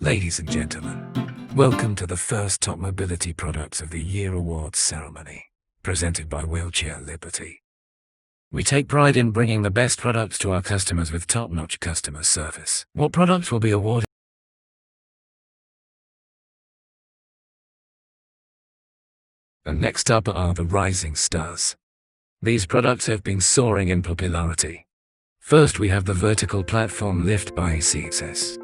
Ladies and gentlemen, welcome to the first Top Mobility Products of the Year Awards ceremony, presented by Wheelchair Liberty. We take pride in bringing the best products to our customers with top-notch customer service. What products will be awarded? And next up are the rising stars. These products have been soaring in popularity. First we have the vertical platform lift by CXS.